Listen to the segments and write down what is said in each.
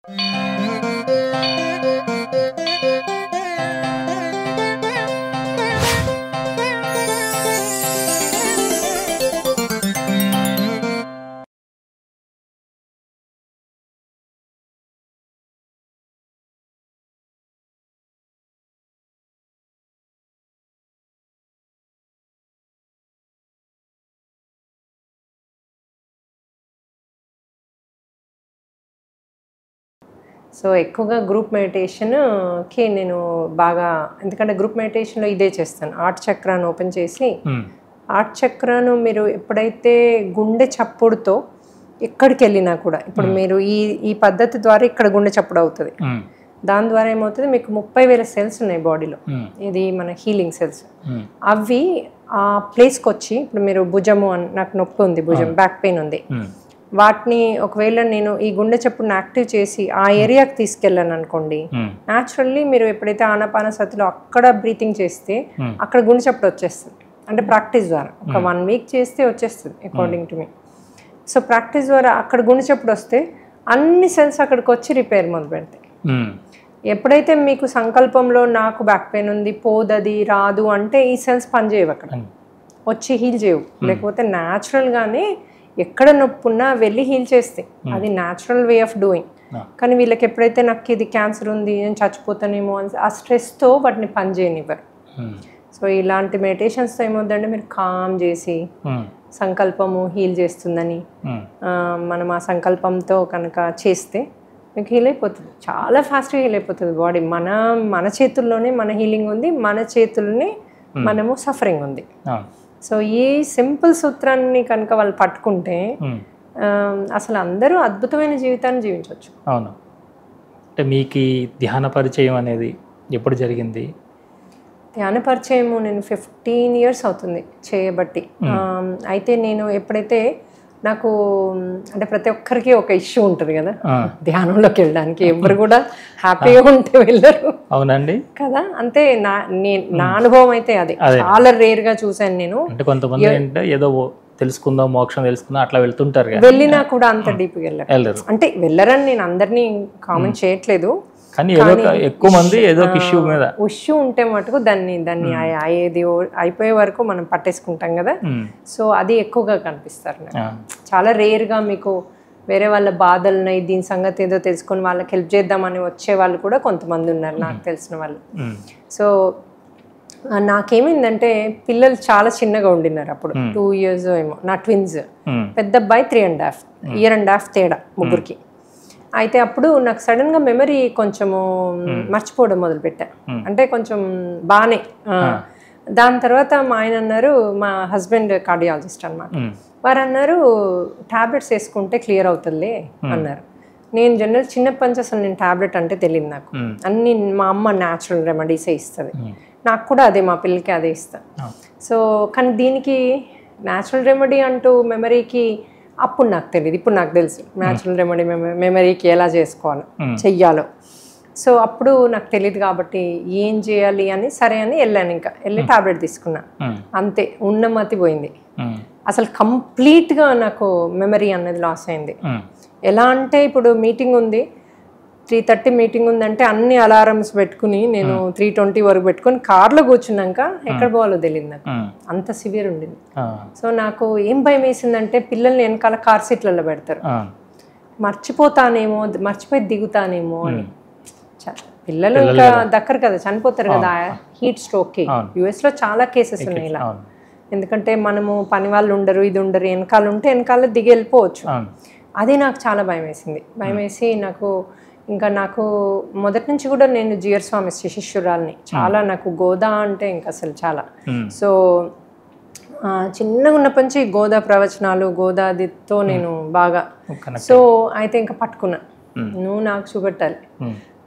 So ఎక్కువగా group మెడిటేషన్కి నేను బాగా, ఎందుకంటే గ్రూప్ మెడిటేషన్లో ఇదే చేస్తాను. ఆర్ట్ చక్రాన్ని ఓపెన్ చేసి, ఆర్ట్ చక్రాను మీరు ఎప్పుడైతే గుండె చప్పుడుతో ఎక్కడికి వెళ్ళినా కూడా, ఇప్పుడు మీరు ఈ పద్ధతి ద్వారా ఇక్కడ గుండె చప్పుడు అవుతుంది, దాని ద్వారా ఏమవుతుంది, మీకు 30,000 సెల్స్ ఉన్నాయి బాడీలో, ఇది మన హీలింగ్ సెల్స్. అవి ఆ ప్లేస్కి వచ్చి, ఇప్పుడు మీరు భుజము నాకు నొప్పి ఉంది, భుజం బ్యాక్ పెయిన్ ఉంది, వాటిని ఒకవేళ నేను ఈ గుండె చప్పుడుని యాక్టివ్ చేసి ఆ ఏరియాకి తీసుకెళ్ళాను అనుకోండి, న్యాచురల్లీ మీరు ఎప్పుడైతే ఆనాపానసతిలో అక్కడ బ్రీతింగ్ చేస్తే అక్కడ గుండె చప్పుడు వచ్చేస్తుంది. అంటే ప్రాక్టీస్ ద్వారా ఒక 1 వీక్ చేస్తే వచ్చేస్తుంది according to me. So practice ద్వారా అక్కడ గుండె చప్పుడు వస్తే అన్ని సెల్స్ అక్కడికి వచ్చి రిపేర్ మొదలు పెడతాయి. ఎప్పుడైతే మీకు సంకల్పంలో నాకు బ్యాక్ పెయిన్ ఉంది, పోదది రాదు అంటే ఈ సెల్స్ పనిచేయవు, అక్కడ వచ్చి హీల్ చేయవు. లేకపోతే న్యాచురల్గానే ఎక్కడ నొప్పి ఉన్నా వెళ్ళి హీల్ చేస్తాయి, అది న్యాచురల్ వే ఆఫ్ డూయింగ్. కానీ వీళ్ళకి ఎప్పుడైతే నాకు ఇది క్యాన్సర్ ఉంది, నేను చచ్చిపోతానేమో అని ఆ స్ట్రెస్తో వాటిని పని చేయనివ్వరు. సో ఇలాంటి మెడిటేషన్స్తో ఏమవుతుందంటే మీరు కామ్ చేసి సంకల్పము హీల్ చేస్తుందని, మనం ఆ సంకల్పంతో కనుక చేస్తే మీకు హీల్ అయిపోతుంది, చాలా ఫాస్ట్గా హీల్ అయిపోతుంది బాడీ. మన చేతుల్లోనే మన హీలింగ్ ఉంది, మన చేతుల్లోనే మనము సఫరింగ్ ఉంది. సో ఈ సింపుల్ సూత్రాన్ని కనుక వాళ్ళు పట్టుకుంటే అసలు అందరూ అద్భుతమైన జీవితాన్ని జీవించవచ్చు. అవును. అంటే మీకు ఈ ధ్యాన పరిచయం అనేది ఎప్పుడు జరిగింది? ధ్యాన పరిచయము నేను 15 years అవుతుంది చేయబట్టి. అయితే నేను ఎప్పుడైతే నాకు, అంటే ప్రతి ఒక్కరికి ఒక ఇష్యూ ఉంటుంది కదా ధ్యానంలోకి వెళ్ళడానికి, ఎవరు కూడా హ్యాపీగా ఉంటే వెళ్ళరు. అవునండి కదా, అంతే నా అనుభవం అయితే అది చాలా రేర్ గా చూసాను నేను. అంటే కొంతమంది అంటే ఏదో తెలుసుకుందాం, మోక్షం తెలుసుకుందాం అట్లా వెళ్తుంటారు, వెళ్ళినా కూడా అంత డీప్గా వెళ్ళరు. అంటే వెళ్ళరని నేను అందరినీ కామెంట్ చేయట్లేదు, కానీ ఎక్కువ మంది ఏదో ఇష్యూ మీద ఇష్యూ ఉంటే మటుకు దాన్ని ఏది అయిపోయే వరకు మనం పట్టేసుకుంటాం కదా. సో అది ఎక్కువగా కనిపిస్తారు నాకు. చాలా రేర్గా మీకు వేరే వాళ్ళ బాధలున్నాయి, దీని సంగతి ఏదో తెలుసుకొని వాళ్ళకి హెల్ప్ చేద్దామని వచ్చే వాళ్ళు కూడా కొంతమంది ఉన్నారు నాకు తెలిసిన వాళ్ళు. సో నాకేమైందంటే పిల్లలు చాలా చిన్నగా ఉండినారు అప్పుడు, 2 years ఏమో, నా ట్విన్స్. పెద్ద అబ్బాయి 3.5 years తేడా ముగ్గురికి. అయితే అప్పుడు నాకు సడన్గా మెమరీ కొంచెము మర్చిపోవడం మొదలుపెట్టా, అంటే కొంచెం బాగానే. దాని తర్వాత మా ఆయన అన్నారు, మా హస్బెండ్ కార్డియాలజిస్ట్ అనమాట, వారు అన్నారు ట్యాబ్లెట్స్ వేసుకుంటే క్లియర్ అవుతుందిలే అన్నారు. నేను జనరల్ చిన్నప్పటి నుంచి అసలు నేను ట్యాబ్లెట్ అంటే తెలియదు నాకు, అన్ని మా అమ్మ న్యాచురల్ రెమెడీసే ఇస్తుంది, నాకు కూడా అదే, మా పిల్లలకి అదే ఇస్తాను. సో కానీ దీనికి న్యాచురల్ రెమెడీ అంటూ మెమరీకి అప్పుడు నాకు తెలియదు, ఇప్పుడు నాకు తెలుసు న్యాచురల్ రెమెడీ మెమరీకి ఎలా చెయ్యాలో. సో అప్పుడు నాకు తెలియదు కాబట్టి ఏం చేయాలి అని సరే అని వెళ్ళాను, ఇంకా వెళ్ళి టాబ్లెట్ తీసుకున్నా, అంతే ఉన్నమతి పోయింది. అసలు కంప్లీట్గా నాకు మెమరీ అనేది లాస్ అయింది. ఎలా అంటే ఇప్పుడు మీటింగ్ ఉంది, 3:30 మీటింగ్ ఉందంటే అన్ని అలారమ్స్ పెట్టుకుని నేను 3:20 వరకు పెట్టుకుని కార్లో కూర్చున్నాక ఎక్కడ పోవాలో తెలియదు నాకు, అంత సివియర్ ఉండింది. సో నాకు ఏం భయం వేసిందంటే పిల్లల్ని వెనకాల కార్ సీట్లలో పెడతారు, మర్చిపోతానేమో, మర్చిపోయి దిగుతానేమో అని. పిల్లలు ఇంకా దక్కరు కదా, చనిపోతారు కదా హీట్ స్ట్రోక్కి. యుఎస్లో చాలా కేసెస్ ఉన్నాయి ఇలా, ఎందుకంటే మనము పని వాళ్ళు ఉండరు, ఇది ఉండరు, వెనకాల ఉంటే వెనకాల దిగి వెళ్ళిపోవచ్చు. అది నాకు చాలా భయం వేసింది. భయం వేసి నాకు మొదటి నుంచి కూడా నేను జిఆర్ స్వామి శిష్యురాల్ని, చాలా నాకు గోదా అంటే ఇంకా అసలు చాలా. సో చిన్నగా ఉన్నప్పటి నుంచి గోదా ప్రవచనాలు, గోదాదితో నేను బాగా. సో అయితే ఇంకా పట్టుకున్నా, నువ్వు నాకు చూపెట్టాలి,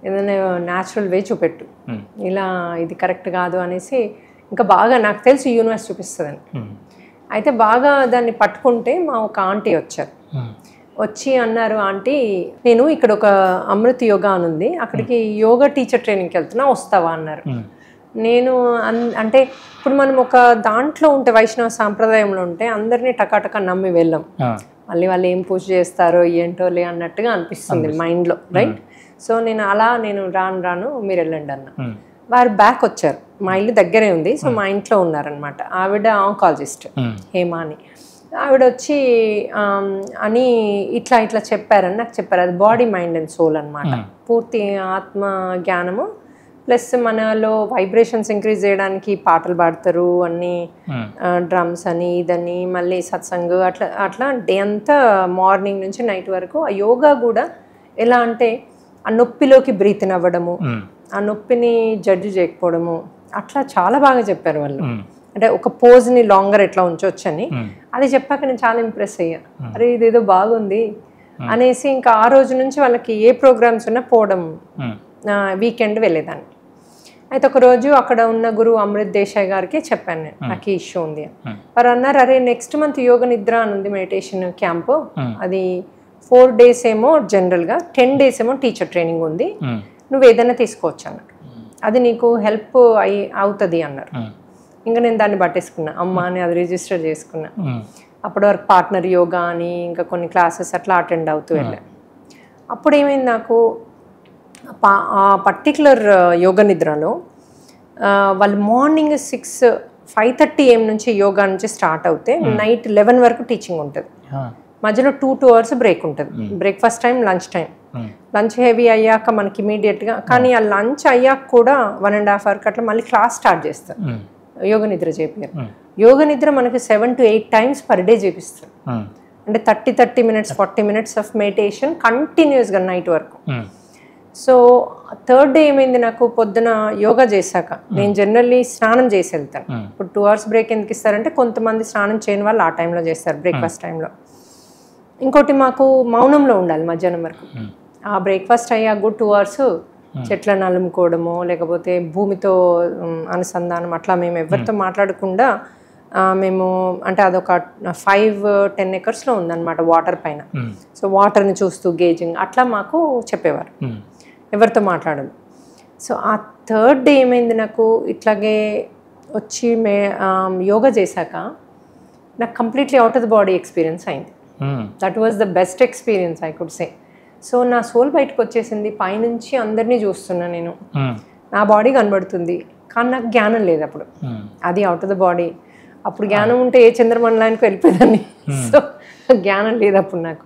ఏదైనా న్యాచురల్ వే చూపెట్టు, ఇలా ఇది కరెక్ట్ కాదు అనేసి ఇంకా బాగా నాకు తెలిసి యూనివర్స్ చూపిస్తుందని. అయితే బాగా దాన్ని పట్టుకుంటే మా ఒక ఆంటీ వచ్చారు, వచ్చి అన్నారు, ఆంటీ నేను ఇక్కడ ఒక అమృత యోగా అని ఉంది, అక్కడికి యోగా టీచర్ ట్రైనింగ్కి వెళ్తున్నా, వస్తావా అన్నారు. నేను అంటే ఇప్పుడు మనం ఒక దాంట్లో ఉంటే, వైష్ణవ సాంప్రదాయంలో ఉంటే అందరినీ టకాటకా నమ్మి వెళ్ళాం. మళ్ళీ వాళ్ళు ఏం పూజ చేస్తారో ఏంటోలే అన్నట్టుగా అనిపిస్తుంది మైండ్లో, రైట్. సో నేను రాను మీరు వెళ్ళండి అన్న. వారు బ్యాక్ వచ్చారు, మా ఇల్లు దగ్గరే ఉంది. సో మా ఇంట్లో ఉన్నారనమాట. ఆవిడ ఆంకాలజిస్ట్ హేమా అని. ఆవిడ వచ్చి అని ఇట్లా చెప్పారని నాకు చెప్పారు. అది బాడీ మైండ్ అండ్ సోల్ అనమాట. పూర్తి ఆత్మ జ్ఞానము ప్లస్ మనలో వైబ్రేషన్స్ ఇంక్రీజ్ చేయడానికి పాటలు పాడతారు, అన్ని డ్రమ్స్ అని ఇదని, మళ్ళీ సత్సంగ్, అట్లా డే అంతా మార్నింగ్ నుంచి నైట్ వరకు. ఆ యోగా కూడా ఎలా అంటే ఆ నొప్పిలోకి బ్రీత్ అవ్వడము, ఆ నొప్పిని జడ్జి చేయకపోవడము, అట్లా చాలా బాగా చెప్పారు వాళ్ళు. అంటే ఒక పోజ్ని లాంగర్ ఎట్లా ఉంచవచ్చు అని. అది చెప్పాక నేను చాలా ఇంప్రెస్ అయ్యా. అరే ఇదేదో బాగుంది అనేసి ఇంకా ఆ రోజు నుంచి వాళ్ళకి ఏ ప్రోగ్రామ్స్ ఉన్నా పోవడం, వీకెండ్ వెళ్ళేదాన్ని. అయితే ఒకరోజు అక్కడ ఉన్న గురువు అమృత్ దేశాయ్ గారికి చెప్పాను నేను, నాకు ఈ ఇష్యూ ఉంది అని. వారు అన్నారు, అరే నెక్స్ట్ మంత్ యోగ నిద్ర అని ఉంది మెడిటేషన్ క్యాంపు, అది 4 days ఏమో జనరల్గా, 10 days ఏమో టీచర్ ట్రైనింగ్ ఉంది, నువ్వు ఏదైనా తీసుకోవచ్చు అన్నారు. అది నీకు హెల్ప్ అవుతుంది అన్నారు. ఇంకా నేను దాన్ని పట్టేసుకున్నా, అమ్మ అని అది రిజిస్టర్ చేసుకున్నా. అప్పటి వరకు పార్ట్నర్ యోగా అని ఇంకా కొన్ని క్లాసెస్ అట్లా అటెండ్ అవుతూ వెళ్ళా. అప్పుడు ఏమైంది, నాకు ఆ పర్టికులర్ యోగ నిద్రలో వాళ్ళు మార్నింగ్ 5:30 AM నుంచి యోగా నుంచి స్టార్ట్ అవుతే నైట్ 11 వరకు టీచింగ్ ఉంటుంది. మధ్యలో 2 hours బ్రేక్ ఉంటుంది. Breakfast time, lunch time. Lunch heavy అయ్యాక మనకి ఇమీడియట్గా, కానీ ఆ లంచ్ అయ్యాక కూడా 1.5 hour అట్లా మళ్ళీ క్లాస్ స్టార్ట్ చేస్తారు. యోగ నిద్ర చేపారు. యోగ నిద్ర మనకి 7 to 8 times per day చేపిస్తారు. అంటే 30 minutes 40 minutes ఆఫ్ మెడిటేషన్ కంటిన్యూస్గా నైట్ వరకు. సో 3rd day ఏమైంది, నాకు పొద్దున యోగా చేశాక నేను జనరల్లీ స్నానం చేసి వెళ్తాను. ఇప్పుడు 2 hours బ్రేక్ ఎందుకు ఇస్తారంటే కొంతమంది స్నానం చేయని వాళ్ళు ఆ టైంలో చేస్తారు, బ్రేక్ఫాస్ట్ టైంలో. ఇంకోటి మాకు మౌనంలో ఉండాలి మధ్యాహ్నం వరకు. ఆ బ్రేక్ఫాస్ట్ అయ్యాక కూడా 2 hours చెట్లను అలుముకోవడము, లేకపోతే భూమితో అనుసంధానం, అట్లా మేము ఎవరితో మాట్లాడకుండా మేము, అంటే అదొక 5-10 acres ఉందన్నమాట వాటర్ పైన. సో వాటర్ని చూస్తూ గేజింగ్ అట్లా మాకు చెప్పేవారు, ఎవరితో మాట్లాడదు. సో ఆ 3rd day ఏమైంది, నాకు ఇట్లాగే వచ్చి యోగా చేశాక నాకు completely out of the body experience అయింది. That was the best experience I could say. So నా సోల్ బయటకు వచ్చేసింది. పైనుంచి అందరినీ చూస్తున్నా నేను, నా బాడీ కనబడుతుంది కానీ నాకు జ్ఞానం లేదు అప్పుడు. అది అవుట్ ఆఫ్ ద బాడీ. అప్పుడు జ్ఞానం ఉంటే ఏ చంద్రమండలానికి వెళ్ళిపోయేదాన్ని. సో జ్ఞానం లేదు అప్పుడు నాకు.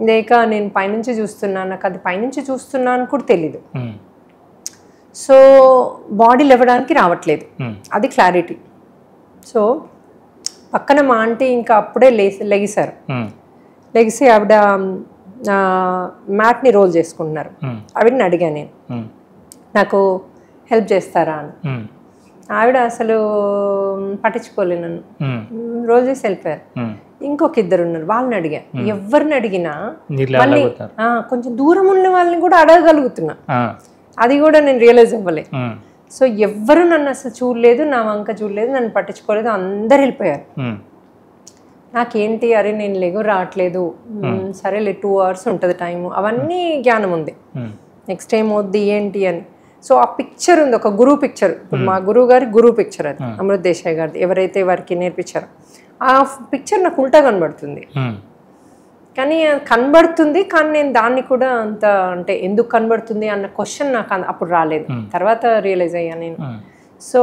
లేక నేను పైనుంచి చూస్తున్నా, నాకు అది పైనుంచి చూస్తున్నా అని కూడా తెలీదు. సో బాడీ లేవడానికి రావట్లేదు, అది క్లారిటీ. సో పక్కన మా ఆంటీ ఇంకా అప్పుడే లెగిసారు. లెగిసి ఆవిడ మ్యాట్ని రోల్ చేసుకుంటున్నారు. ఆవిడని అడిగాను నేను, నాకు హెల్ప్ చేస్తారా అని. ఆవిడ అసలు పట్టించుకోలేదు నన్ను, రోల్ చేసి వెళ్ళిపోయారు. ఇంకొక 2 ఉన్నారు, వాళ్ళని అడిగా. ఎవరిని అడిగినా మళ్ళీ కొంచెం దూరం ఉన్న వాళ్ళని కూడా అడగగలుగుతున్నా, అది కూడా నేను రియలైజ్ అవ్వలే. సో ఎవ్వరు నన్ను అసలు చూడలేదు, నా వంక చూడలేదు, నన్ను పట్టించుకోలేదు, అందరు వెళ్ళిపోయారు. నాకేంటి, అరే నేను లెగు రావట్లేదు, సరేలే 2 hours ఉంటుంది టైము, అవన్నీ జ్ఞానం ఉంది. నెక్స్ట్ టైం వద్దు ఏంటి అని. సో ఆ పిక్చర్ ఉంది, ఒక గురువు పిక్చర్. ఇప్పుడు మా గురువు గారి గురువు పిక్చర్ అది, అమృత్ దేశాయ్ గారిది, ఎవరైతే వారికి నేర్పించారో. ఆ పిక్చర్ నాకు ఉల్టా కనబడుతుంది. కానీ కనబడుతుంది, కానీ నేను దాన్ని కూడా అంత, అంటే ఎందుకు కనబడుతుంది అన్న క్వశ్చన్ నాకు అప్పుడు రాలేదు. తర్వాత రియలైజ్ అయ్యా నేను. సో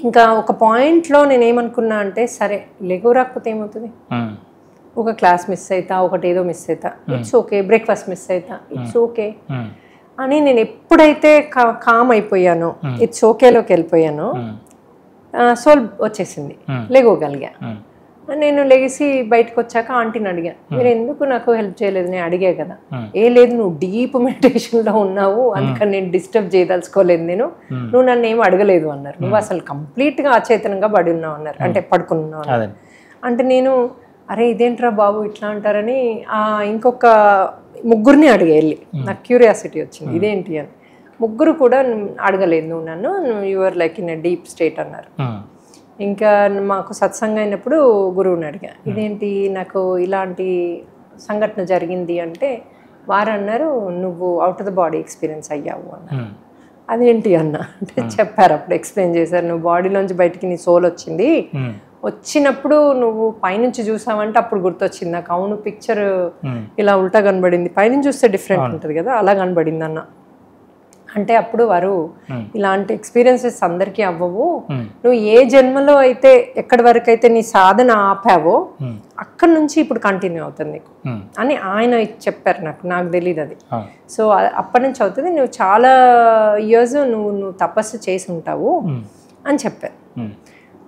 ఇంకా ఒక పాయింట్లో నేను ఏమనుకున్నా అంటే, సరే లెగో రాకపోతే ఏమవుతుంది, ఒక క్లాస్ మిస్ అవుతా, ఒకటి ఏదో మిస్ అవుతా, ఇట్స్ ఓకే, బ్రేక్ఫాస్ట్ మిస్ అవుతా, ఇట్స్ ఓకే అని నేను ఎప్పుడైతే కామ్ అయిపోయానో, ఇట్స్ ఓకేలోకి వెళ్ళిపోయానో, సోల్ వచ్చేసింది, లెగోగలిగా. నేను లెగిసి బయటకు వచ్చాక ఆంటీని అడిగా, మీరు ఎందుకు నాకు హెల్ప్ చేయలేదు, నేను అడిగా కదా. ఏ లేదు, నువ్వు డీప్ మెడిటేషన్లో ఉన్నావు, అందుకని నేను డిస్టర్బ్ చేయదలుచుకోలేదు, నువ్వు నన్ను ఏమి అడగలేదు అన్నారు. నువ్వు అసలు కంప్లీట్గా అచేతనంగా పడి ఉన్నావు అన్నారు, అంటే పడుకుని ఉన్నావు అన్నారు. అంటే నేను, అరే ఇదేంట్రా బాబు ఇట్లా అంటారని ఇంకొక 3 అడిగా వెళ్ళి, నాకు క్యూరియాసిటీ వచ్చింది ఇదేంటి అని. 3 కూడా అడగలేదు, నువ్వు నన్ను, your like in a deep state అన్నారు. ఇంకా మాకు సత్సంగం అయినప్పుడు గురువుని అడిగా, ఇదేంటి నాకు ఇలాంటి సంఘటన జరిగింది అంటే, వారు అన్నారు నువ్వు out of the body experience అయ్యావు అన్నారు. అదేంటి అన్న అంటే చెప్పారు, అప్పుడు ఎక్స్ప్లెయిన్ చేశారు, నువ్వు బాడీలోంచి బయటికి నీ సోల్ వచ్చింది, వచ్చినప్పుడు నువ్వు పైనుంచి చూసావంటే అప్పుడు గుర్తొచ్చింది నాకు. అవును, పిక్చర్ ఇలా ఉల్టా కనబడింది, పైనుంచి చూస్తే డిఫరెంట్ ఉంటుంది కదా, అలా కనబడింది అన్న. అంటే అప్పుడు వారు ఇలాంటి ఎక్స్పీరియన్సెస్ అందరికీ అవ్వవు, నువ్వు ఏ జన్మలో అయితే ఎక్కడి వరకు అయితే నీ సాధన ఆపావో అక్కడి నుంచి ఇప్పుడు కంటిన్యూ అవుతుంది నీకు అని ఆయన చెప్పారు నాకు. నాకు తెలియదు అది. సో అప్పటి నుంచి అవుతుంది, నువ్వు చాలా ఇయర్స్ నువ్వు తపస్సు చేసి ఉంటావు అని చెప్పారు.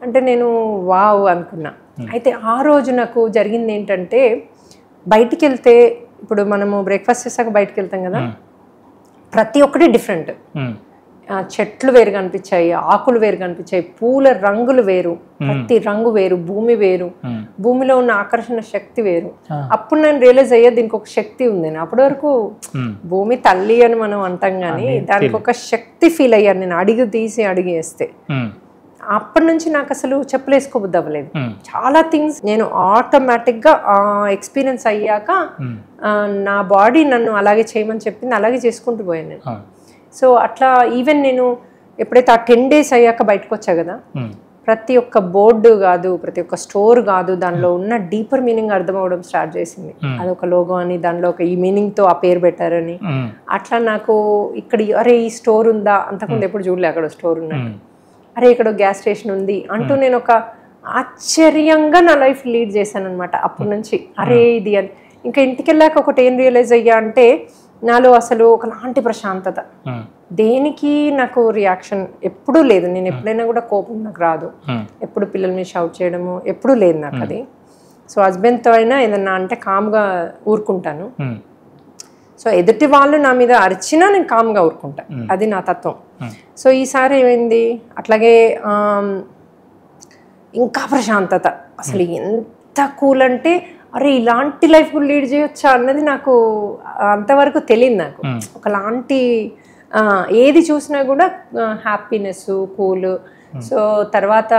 అంటే నేను వావ్ అనుకున్నా. అయితే ఆ రోజు నాకు జరిగింది ఏంటంటే, బయటికి వెళ్తే ఇప్పుడు మనము బ్రేక్ఫాస్ట్ చేసాక బయటికి వెళ్తాం కదా, ప్రతి ఒక్కటి డిఫరెంట్. చెట్లు వేరు కనిపించాయి, ఆకులు వేరు కనిపించాయి, పూల రంగులు వేరు, ప్రతి రంగు వేరు, భూమి వేరు, భూమిలో ఉన్న ఆకర్షణ శక్తి వేరు. అప్పుడు నేను రియలైజ్ అయ్యా దీనికి ఒక శక్తి ఉంది. అప్పటి వరకు భూమి తల్లి అని మనం అంటాం కానీ దానికి ఒక శక్తి ఫీల్ అయ్యాను నేను అడిగి వేస్తే. అప్పటి నుంచి నాకు అసలు చెప్పులేసుకోబుద్ది అవ్వలేదు. చాలా థింగ్స్ నేను ఆటోమేటిక్గా ఎక్స్పీరియన్స్ అయ్యాక నా బాడీ నన్ను అలాగే చేయమని చెప్పింది, అలాగే చేసుకుంటూ పోయాను నేను. సో అట్లా ఈవెన్ నేను ఎప్పుడైతే ఆ 10 days అయ్యాక బయటకు వచ్చా కదా, ప్రతి ఒక్క బోర్డు కాదు, ప్రతి ఒక్క స్టోర్ కాదు, దానిలో ఉన్న డీపర్ మీనింగ్ అర్థం అవ్వడం స్టార్ట్ చేసింది. అదొక లోగో అని, దానిలో ఒక ఈ మీనింగ్తో ఆ పేరు పెట్టారని. అట్లా నాకు ఇక్కడ అరే ఈ స్టోర్ ఉందా, అంతకుముందు ఎప్పుడు చూడలే అక్కడ స్టోర్ ఉన్నట్టు, అరే ఇక్కడ గ్యాస్ స్టేషన్ ఉంది అంటూ నేను ఒక ఆశ్చర్యంగా నా లైఫ్ లీడ్ చేశాను అనమాట అప్పటి నుంచి. అరే ఇది అని. ఇంకా ఇంటికి వెళ్ళాక ఒకటి ఏం రియలైజ్ అయ్యా అంటే, నాలో అసలు ఒకలాంటి ప్రశాంతత, దేనికి నాకు రియాక్షన్ ఎప్పుడూ లేదు. నేను ఎప్పుడైనా కూడా కోపం నాకు రాదు, ఎప్పుడు పిల్లల మీద షౌట్ చేయడము ఎప్పుడూ లేదు నాకు అది. సో హస్బెండ్తో అయినా ఏదన్నా అంటే కామ్గా ఊరుకుంటాను. సో ఎదుటి వాళ్ళు నా మీద అరిచినా నేను కామ్గా ఊరుకుంటా, అది నా తత్వం. సో ఈసారి ఏమైంది, అట్లాగే ఇంకా ప్రశాంతత, అసలు ఎంత కూల్ అంటే అరే ఇలాంటి లైఫ్ కూడా లీడ్ చేయొచ్చా అన్నది నాకు అంతవరకు తెలియదు. నాకు ఒకలాంటి ఏది చూసినా కూడా హ్యాపీనెస్, కూల్. సో తర్వాత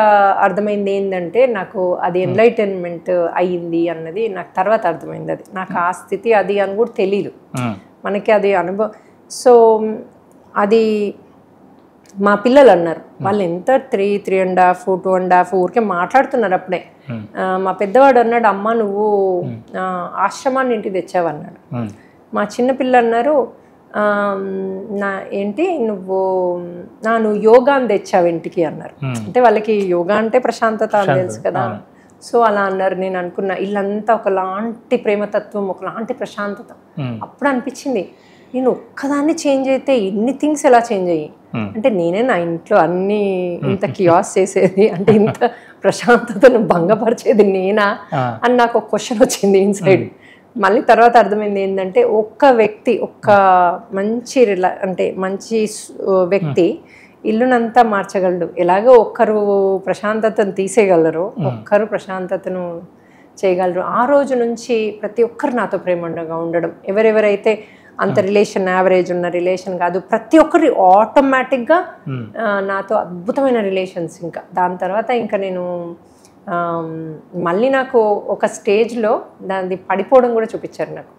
అర్థమైంది ఏంటంటే, నాకు అది ఎన్లైటన్మెంట్ అయ్యింది అన్నది నాకు తర్వాత అర్థమైంది. అది నాకు ఆ స్థితి అది అని కూడా తెలీదు మనకి, అది అనుభవం. సో అది మా పిల్లలు అన్నారు, వాళ్ళు ఎంత 3.5, 2.5 ఊరికే మాట్లాడుతున్నారు అప్పుడే. మా పెద్దవాడు అన్నాడు, అమ్మ నువ్వు ఆశ్రమాన్ని ఇంటికి తెచ్చావన్నాడు. మా చిన్నపిల్ల అన్నారు, ఏంటి నువ్వు యోగాని తెచ్చావు ఇంటికి అన్నారు. అంటే వాళ్ళకి యోగా అంటే ప్రశాంతత అని తెలుసు కదా. సో అలా అన్నారు. నేను అనుకున్నా ఇల్లంతా ఒకలాంటి ప్రేమతత్వం, ఒకలాంటి ప్రశాంతత. అప్పుడు అనిపించింది, నేను ఒక్కదాన్ని చేంజ్ అయితే ఇన్ని థింగ్స్ ఎలా చేంజ్ అయ్యి, అంటే నేనే నా ఇంట్లో అన్ని ఇంత కియాస్ చేసేది, అంటే ఇంత ప్రశాంతతను భంగపరిచేది నేనా అని నాకు ఒక క్వశ్చన్ వచ్చింది ఇన్సైడ్. మళ్ళీ తర్వాత అర్థమైంది ఏంటంటే, ఒక్క వ్యక్తి, ఒక్క మంచి మంచి వ్యక్తి ఇల్లునంతా మార్చగలడు. ఎలాగో ఒక్కరు ప్రశాంతతను తీసేయగలరు, ఒక్కరు ప్రశాంతతను చేయగలరు. ఆ రోజు నుంచి ప్రతి ఒక్కరు నాతో ప్రేమగా ఉండడం, ఎవరెవరైతే అంత రిలేషన్, యావరేజ్ ఉన్న రిలేషన్ కాదు, ప్రతి ఒక్కరి ఆటోమేటిక్గా నాతో అద్భుతమైన రిలేషన్స్. ఇంకా దాని తర్వాత ఇంకా నేను మళ్ళీ నాకు ఒక స్టేజ్లో దాన్ని పడిపోవడం కూడా చూపించారు నాకు.